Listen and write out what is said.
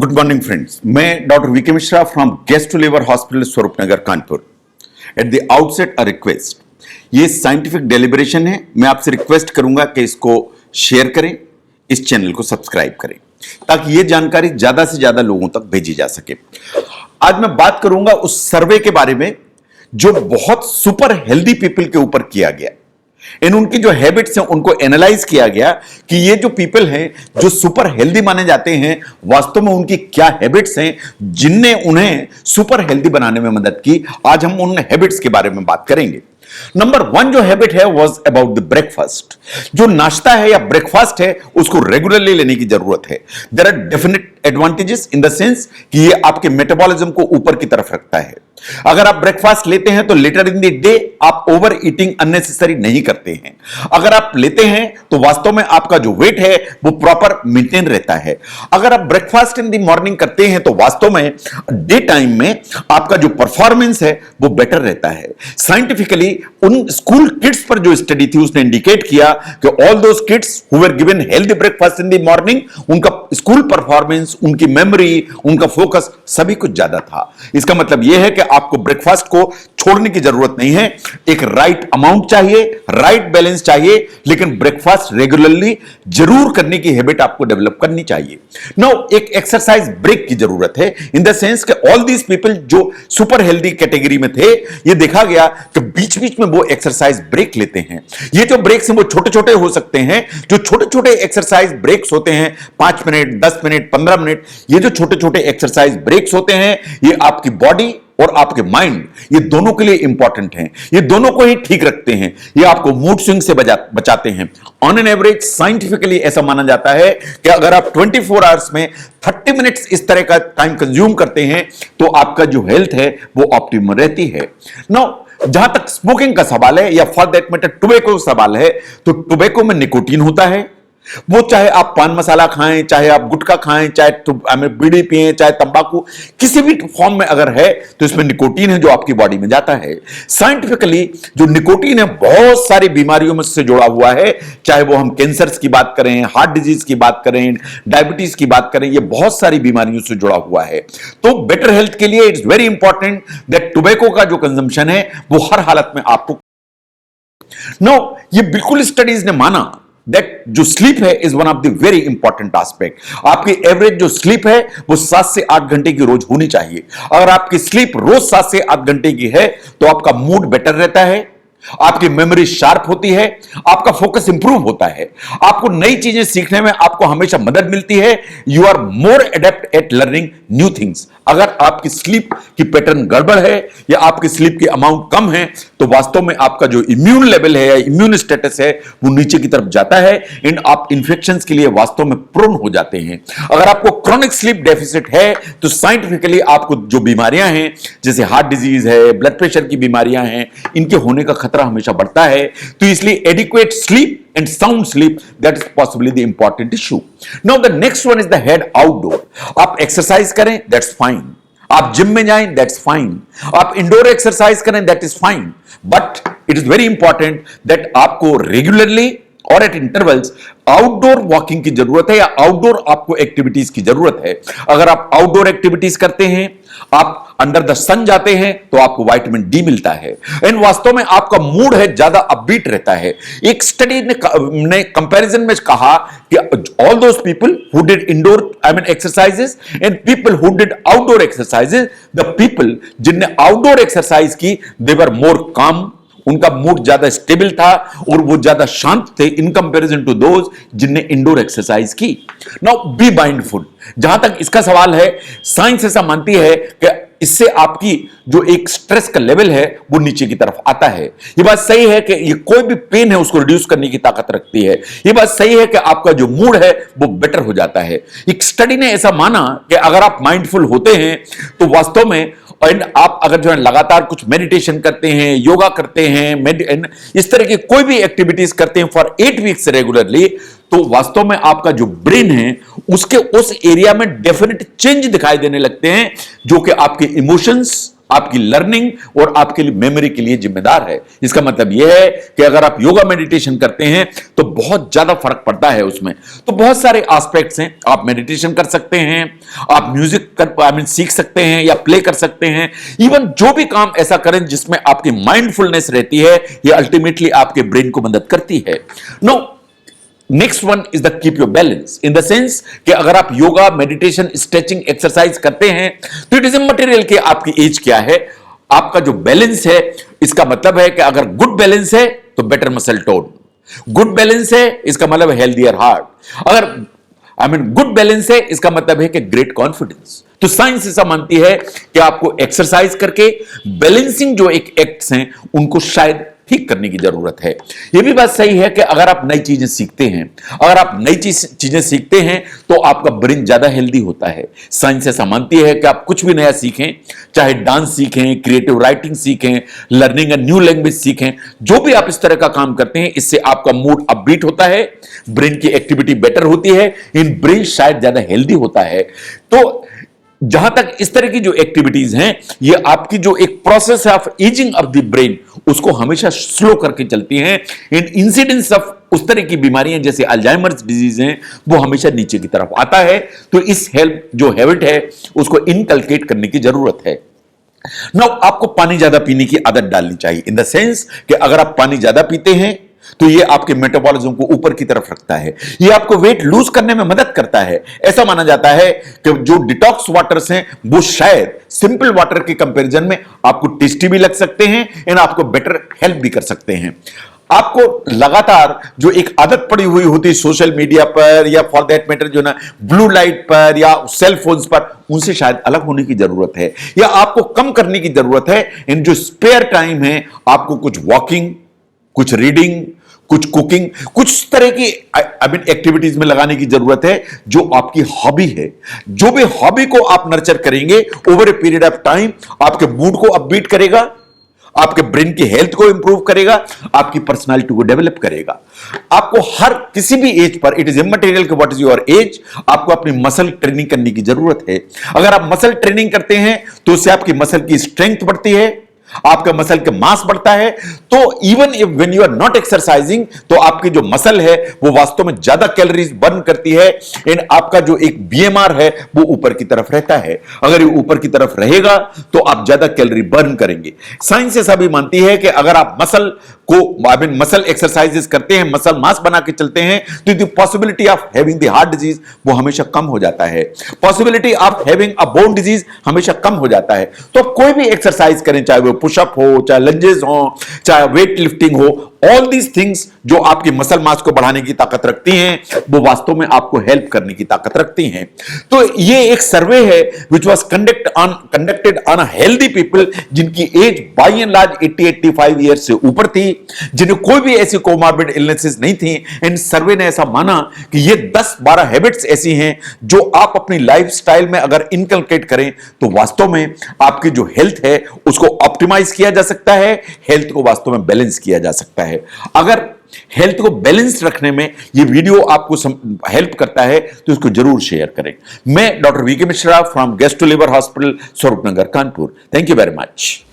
Good morning friends, मैं doctor VK Mishra from gastro liver hospital Swaroopnagar Kanpur. At the outset a request, ये scientific deliberation है। मैं आपसे request करूंगा कि इसको शेयर करें, इस चैनल को सब्सक्राइब करें ताकि ये जानकारी ज्यादा से ज्यादा लोगों तक भेजी जा सके। आज मैं बात करूंगा उस सर्वे के बारे में जो बहुत सुपर हेल्दी पीपल के ऊपर किया गया। इन उनकी जो हैबिट्स हैं उनको एनालाइज किया गया कि ये जो पीपल हैं जो सुपर हेल्दी माने जाते हैं, वास्तव में उनकी क्या हैबिट्स हैं जिनने उन्हें सुपर हेल्दी बनाने में मदद की। आज हम उन हैबिट्स के बारे में बात करेंगे। नंबर 1 जो हैबिट है वाज अबाउट द ब्रेकफास्ट। जो नाश्ता है या ब्रेकफास्ट है उसको रेगुलरली लेने की जरूरत है। There are definite advantages in the sense कि ये आपके मेटाबॉलिज्म को ऊपर की तरफ रखता है। अगर आप ब्रेकफास्ट लेते हैं तो लेटर इन द डे आप ओवर ईटिंग अननेसेसरी नहीं करते हैं। अगर आप लेते हैं तो वास्तव में आपका जो वेट है वो प्रॉपर मेंटेन रहता है। अगर आप ब्रेकफास्ट इन द मॉर्निंग करते हैं तो वास्तव में डे टाइम में आपका जो परफॉर्मेंस है वो बेटर रहता है। साइंटिफिकली उन स्कूल किड्स पर जो स्टडी थी उसने इंडिकेट किया कि all those kids who were given healthy breakfast in the morning, उनका स्कूल परफॉर्मेंस, उनकी मेमोरी, उनका फोकस सभी कुछ ज्यादा था। इसका मतलब यह है कि आपको ब्रेकफास्ट को छोड़ने की जरूरत नहीं है। एक राइट अमाउंट चाहिए, राइट बैलेंस चाहिए, लेकिन ब्रेकफास्ट रेगुलरली जरूर करने की हैबिट आपको डेवलप करनी चाहिए। नाउ एक एक्सरसाइज ब्रेक की जरूरत है इन द सेंस कि ऑल दीज पीपल जो सुपर हेल्दी कैटेगरी में थे, ये देखा गया कि बीच बीच में वो एक्सरसाइज ब्रेक लेते हैं। ये जो ब्रेक्स हैं वो छोटे छोटे हो सकते हैं। जो छोटे छोटे एक्सरसाइज ब्रेक्स होते हैं 5 मिनट, 10 मिनट, 15 मिनट, ये जो छोटे छोटे एक्सरसाइज ब्रेक्स होते हैं ये आपकी बॉडी और आपके माइंड, ये दोनों के लिए इंपॉर्टेंट हैं। ये दोनों को ही ठीक रखते हैं। ये आपको मूड स्विंग से बचाते हैं। ऑन एन एवरेज साइंटिफिकली ऐसा माना जाता है कि अगर आप 24 आवर्स में 30 मिनट्स इस तरह का टाइम कंज्यूम करते हैं तो आपका जो हेल्थ है वो ऑप्टिमम रहती है। नाउ जहां तक स्मोकिंग का सवाल है या फॉर दैट मैटर टोबैको का सवाल है, तो टोबैको में निकोटीन होता है। वो चाहे आप पान मसाला खाएं, चाहे आप गुटखा खाएं, चाहे बीड़ी पिए, चाहे तंबाकू, किसी भी फॉर्म में अगर है तो इसमें निकोटीन है जो आपकी बॉडी में जाता है। साइंटिफिकली जो निकोटीन है बहुत सारी बीमारियों में से जुड़ा हुआ है, चाहे वो हम कैंसर की बात करें, हार्ट डिजीज की बात करें, डायबिटीज की बात करें, ये बहुत सारी बीमारियों से जुड़ा हुआ है। तो बेटर हेल्थ के लिए it's very important that tobacco का जो कंजम्पशन है वो हर हालत में आपको नो, ये बिल्कुल स्टडीज ने माना दैट जो स्लीप है is one of the very important aspect. आपकी एवरेज जो स्लीप है वो 7 से 8 घंटे की रोज होनी चाहिए। अगर आपकी स्लीप रोज 7 से 8 घंटे की है तो आपका मूड बेटर रहता है, आपकी मेमोरी शार्प होती है, आपका फोकस इंप्रूव होता है, आपको नई चीजें सीखने में आपको हमेशा मदद मिलती है। You are more adept at learning new things. अगर आपकी स्लीप की पैटर्न गड़बड़ है या आपकी स्लीप की अमाउंट कम है तो वास्तव में आपका जो इम्यून लेवल है या इम्यून स्टेटस है वो नीचे की तरफ जाता है एंड आप इंफेक्शंस के लिए वास्तव में प्रोन हो जाते हैं। अगर आपको क्रोनिक स्लीप डेफिसिट है तो साइंटिफिकली आपको जो बीमारियां हैं जैसे हार्ट डिजीज है, ब्लड प्रेशर की बीमारियां हैं, इनके होने का खतरा हमेशा बढ़ता है। तो इसलिए adequate sleep and sound sleep, that is possibly the important issue. Now the next one is the head outdoor. आप एक्सरसाइज करें that's fine, आप जिम में जाएं that's fine, आप इंडोर एक्सरसाइज करें that is fine, but it is very important that आपको regularly और eight intervals outdoor walking की जरूरत है या आउटडोर आपको एक्टिविटीज की जरूरत है। अगर आप आउटडोर एक्टिविटीज करते हैं, आप अंडर द सन जाते हैं तो आपको विटामिन डी मिलता है एंड वास्तव में आपका मूड है ज्यादा अपबीट रहता है। एक स्टडी ने कंपैरिजन में कहा कि all those people who did indoor exercises and people who did outdoor exercises, the people जिनने आउटडोर एक्सरसाइज की दे वर मोर काम, उनका मूड ज्यादा स्टेबल था और वो ज्यादा शांत थे इन कंपैरिजन टू दोज जिनने इंडोर एक्सरसाइज की। Now be mindful. जहां तक इसका सवाल है, साइंस ऐसा मानती है कि इससे आपकी जो एक स्ट्रेस का लेवल है वो नीचे की तरफ आता है। ये बात सही है कि ये कोई भी पेन है उसको रिड्यूस करने की ताकत रखती है। ये बात सही है कि आपका जो मूड है वो बेटर हो जाता है। एक स्टडी ने ऐसा माना कि अगर आप माइंडफुल होते हैं तो वास्तव में एंड आप अगर जो है लगातार कुछ मेडिटेशन करते हैं, योगा करते हैं, इस तरह की कोई भी एक्टिविटीज करते हैं फॉर 8 वीक्स रेगुलरली, तो वास्तव में आपका जो ब्रेन है उसके उस एरिया में डेफिनेट चेंज दिखाई देने लगते हैं जो कि आपके इमोशंस, आपकी लर्निंग और आपके लिए मेमोरी के लिए जिम्मेदार है। इसका मतलब यह है कि अगर आप योगा मेडिटेशन करते हैं तो बहुत ज्यादा फर्क पड़ता है उसमें। तो बहुत सारे एस्पेक्ट्स हैं, आप मेडिटेशन कर सकते हैं, आप म्यूजिक सीख सकते हैं या प्ले कर सकते हैं, इवन जो भी काम ऐसा करें जिसमें आपकी माइंडफुलनेस रहती है, यह अल्टीमेटली आपके ब्रेन को मदद करती है। No, next one is the keep your balance, in the sense कि अगर आप योगा, मेडिटेशन, स्ट्रेचिंग, एक्सरसाइज करते हैं तो इट इज इमैटेरियल कि आपकी एज क्या है, आपका जो बैलेंस है। इसका मतलब है कि अगर गुड बैलेंस है तो better muscle tone, good balance है इसका मतलब हेल्दियर हार्ट, अगर गुड बैलेंस है इसका मतलब है कि ग्रेट कॉन्फिडेंस। तो साइंस ऐसा मानती है कि आपको एक्सरसाइज करके बैलेंसिंग जो एक एक्ट्स हैं उनको शायद ठीक करने की जरूरत है। यह भी बात सही है कि अगर आप नई चीजें सीखते हैं, अगर आप नई चीजें सीखते हैं तो आपका ब्रेन ज्यादा हेल्दी होता है। साइंस ऐसा मानती है कि आप कुछ भी नया सीखें, चाहे डांस सीखें, क्रिएटिव राइटिंग सीखें, लर्निंग अ न्यू लैंग्वेज सीखें, जो भी आप इस तरह का काम करते हैं, इससे आपका मूड अपबीट होता है, ब्रेन की एक्टिविटी बेटर होती है, इन ब्रेन शायद ज्यादा हेल्दी होता है। तो जहां तक इस तरह की जो एक्टिविटीज हैं, ये आपकी जो एक प्रोसेस है of ageing of the brain, उसको हमेशा स्लो करके चलती हैं। इन इंसिडेंस ऑफ उस तरह की बीमारियां जैसे अल्जाइमर्स डिजीज हैं, वो हमेशा नीचे की तरफ आता है। तो इस हेल्प जो हैबिट है उसको इनकलकेट करने की जरूरत है। नाउ, आपको पानी ज्यादा पीने की आदत डालनी चाहिए, इन द सेंस कि अगर आप पानी ज्यादा पीते हैं तो ये आपके मेटाबॉलिज्म को ऊपर की तरफ रखता है, ये आपको वेट लूज करने में मदद करता है। ऐसा माना जाता है कि जो डिटॉक्स वाटर्स हैं वो शायद सिंपल वाटर के कंपैरिजन में आपको टेस्टी भी लग सकते हैं एंड आपको बेटर हेल्प भी कर सकते हैं। आपको लगातार जो एक आदत पड़ी हुई होती है सोशल मीडिया पर या फॉर दैट मैटर जो ना ब्लू लाइट पर या सेल फोन्स पर, उनसे शायद अलग होने की जरूरत है या आपको कम करने की जरूरत है। इन जो स्पेयर टाइम है आपको कुछ वॉकिंग, कुछ रीडिंग, कुछ कुकिंग, कुछ तरह की एक्टिविटीज में लगाने की जरूरत है जो आपकी हॉबी है। जो भी हॉबी को आप नर्चर करेंगे over a period of time, आपके मूड को अपबीट करेगा, आपके ब्रेन की हेल्थ को इंप्रूव करेगा, आपकी पर्सनालिटी को डेवलप करेगा। आपको हर किसी भी एज पर, इट इज इमैटेरियल कि व्हाट इज योर एज, आपको अपनी मसल ट्रेनिंग करने की जरूरत है। अगर आप मसल ट्रेनिंग करते हैं तो उससे आपकी मसल की स्ट्रेंथ बढ़ती है, आपका मसल का मास बढ़ता है। तो even if when you are not exercising, तो आपकी जो मसल है वो वास्तव में ज्यादा कैलोरीज बर्न करती है एंड आपका जो एक बीएमआर है वो ऊपर की तरफ रहता है। अगर ये ऊपर की तरफ रहेगा तो आप ज्यादा कैलोरी बर्न करेंगे। साइंस ऐसा भी मानती है कि अगर आप मसल एक्सरसाइजेस करते हैं, मसल मास बना के चलते हैं, तो the possibility of having the heart disease वो हमेशा कम हो जाता है, possibility of having a bone disease हमेशा कम हो जाता है। तो आप कोई भी एक्सरसाइज करें, चाहे वो पुशअप हो, चाहे लंजेस हो, चाहे वेट लिफ्टिंग हो, ऑल दीज थिंग्स जो आपकी मसल मास को बढ़ाने की ताकत रखती हैं वो वास्तव में आपको हेल्प करने की ताकत रखती हैं। तो ये एक सर्वे है which was conducted on healthy people जिनकी age by and large 80-85 years से ऊपर थी, जिन्हें कोई भी ऐसी कोमॉर्बिड इलनेसेस नहीं थी। एंड सर्वे ने ऐसा माना कि ये 10-12 हैबिट्स ऐसी हैं जो आप अपनी लाइफस्टाइल में अगर इनकलकेट करें तो वास्तव में आपकी जो हेल्थ है उसको ऑप्टिमाइज किया जा सकता है, हेल्थ को वास्तव में बैलेंस किया जा सकता है। अगर हेल्थ को बैलेंस रखने में ये वीडियो आपको हेल्प करता है तो इसको जरूर शेयर करें। मैं doctor VK Mishra from gastro liver hospital, Swaroopnagar, Kanpur. Thank you very much.